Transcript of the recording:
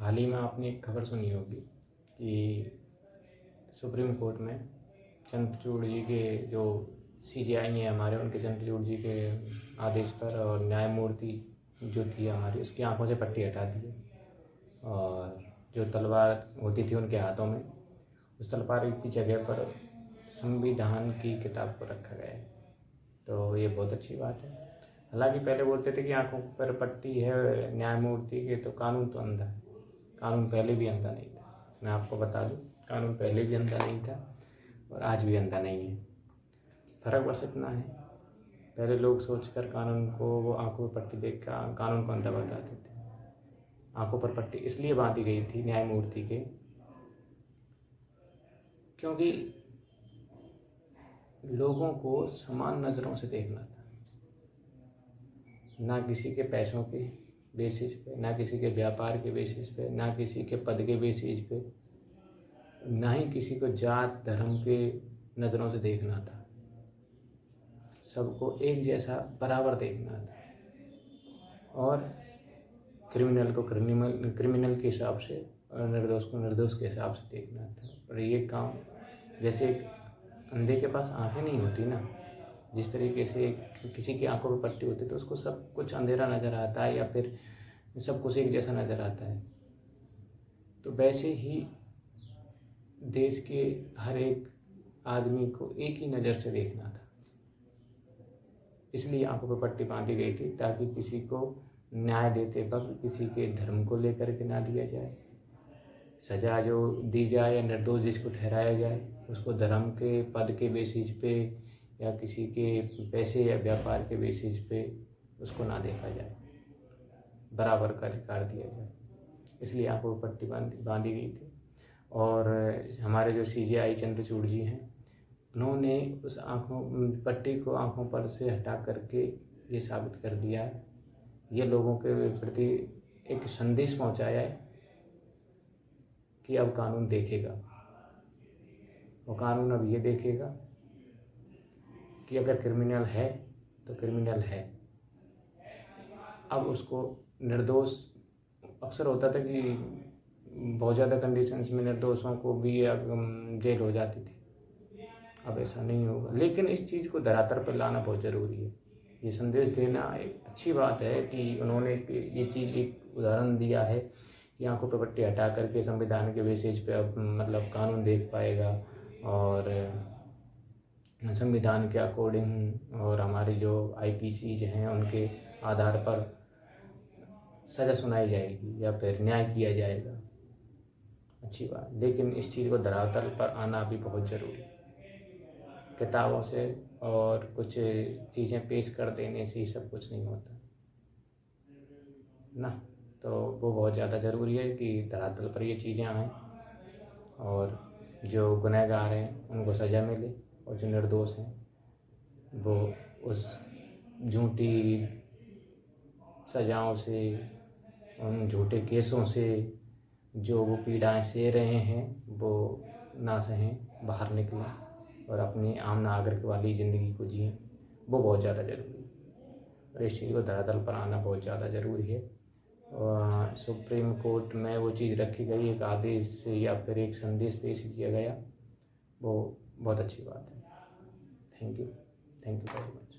हाल ही में आपने एक खबर सुनी होगी कि सुप्रीम कोर्ट में चंद्रचूड़ जी के जो सीजेआई हैं हमारे, उनके चंद्रचूड़ जी के आदेश पर और न्यायमूर्ति जो थी हमारी, उसकी आंखों से पट्टी हटा दी है और जो तलवार होती थी उनके हाथों में, उस तलवार की जगह पर संविधान की किताब को रखा गया है। तो ये बहुत अच्छी बात है। हालांकि पहले बोलते थे कि आंखों पर पट्टी है न्यायमूर्ति के, तो कानून तो अंधा है। कानून पहले भी अंधा नहीं था, मैं आपको बता दूं, कानून पहले भी अंधा नहीं था और आज भी अंधा नहीं है। फ़र्क बस इतना है, पहले लोग सोचकर कानून को, वो आंखों पर पट्टी देख कर कानून को अंधा बताते थे। आंखों पर पट्टी इसलिए बांधी गई थी न्यायमूर्ति के, क्योंकि लोगों को समान नज़रों से देखना था, ना किसी के पैसों के बेसिस पे, ना किसी के व्यापार के बेसिस पे, ना किसी के पद के बेसिस पे, ना ही किसी को जात धर्म के नज़रों से देखना था। सबको एक जैसा बराबर देखना था और क्रिमिनल को क्रिमिनल के हिसाब से और निर्दोष को निर्दोष के हिसाब से देखना था। और ये काम, जैसे एक अंधे के पास आंखें नहीं होती ना, जिस तरीके से किसी की आंखों पर पट्टी होती है तो उसको सब कुछ अंधेरा नज़र आता है या फिर सब कुछ एक जैसा नज़र आता है, तो वैसे ही देश के हर एक आदमी को एक ही नज़र से देखना था। इसलिए आंखों पर पट्टी बांधी गई थी, ताकि किसी को न्याय देते वक्त किसी के धर्म को लेकर के ना दिया जाए। सज़ा जो दी जाए या निर्दोष जिसको ठहराया जाए, उसको धर्म के पद के बेसिस पे या किसी के पैसे या व्यापार के बेसिस पे उसको ना देखा जाए, बराबर का अधिकार दिया जाए। इसलिए आंखों पर पट्टी बांधी गई थी। और हमारे जो सीजेआई चंद्रचूड़ जी हैं, उन्होंने उस पट्टी को आंखों पर से हटा करके ये साबित कर दिया है, ये लोगों के प्रति एक संदेश पहुंचाया है कि अब कानून देखेगा। वो कानून अब ये देखेगा कि अगर क्रिमिनल है तो क्रिमिनल है। अब उसको निर्दोष, अक्सर होता था कि बहुत ज़्यादा कंडीशंस में निर्दोषों को भी जेल हो जाती थी, अब ऐसा नहीं होगा। लेकिन इस चीज़ को धरातल पर लाना बहुत ज़रूरी है। ये संदेश देना एक अच्छी बात है कि उन्होंने ये चीज़ एक उदाहरण दिया है कि आंखों पर पट्टी हटा करके संविधान के बेसिस पे अब मतलब कानून देख पाएगा और संविधान के अकॉर्डिंग और हमारी जो आईपीसीज हैं उनके आधार पर सज़ा सुनाई जाएगी या फिर न्याय किया जाएगा। अच्छी बात, लेकिन इस चीज़ को धरातल पर आना भी बहुत ज़रूरी है। किताबों से और कुछ चीज़ें पेश कर देने से ही सब कुछ नहीं होता ना, तो वो बहुत ज़्यादा ज़रूरी है कि धरातल पर ये चीज़ें आएँ और जो गुनहगार हैं उनको सज़ा मिले और जो निर्दोष हैं वो उस झूठी सज़ाओं से, उन झूठे केसों से जो वो पीड़ाएं सह रहे हैं वो ना सहें, बाहर निकलें और अपनी आम नागरिक वाली ज़िंदगी को जिएं। वो बहुत ज़्यादा ज़रूरी है और इस चीज़ को धरातल पर आना बहुत ज़्यादा ज़रूरी है। सुप्रीम कोर्ट में वो चीज़ रखी गई, एक आदेश या फिर एक संदेश पेश किया गया, वो बहुत अच्छी बात है। Thank you very much.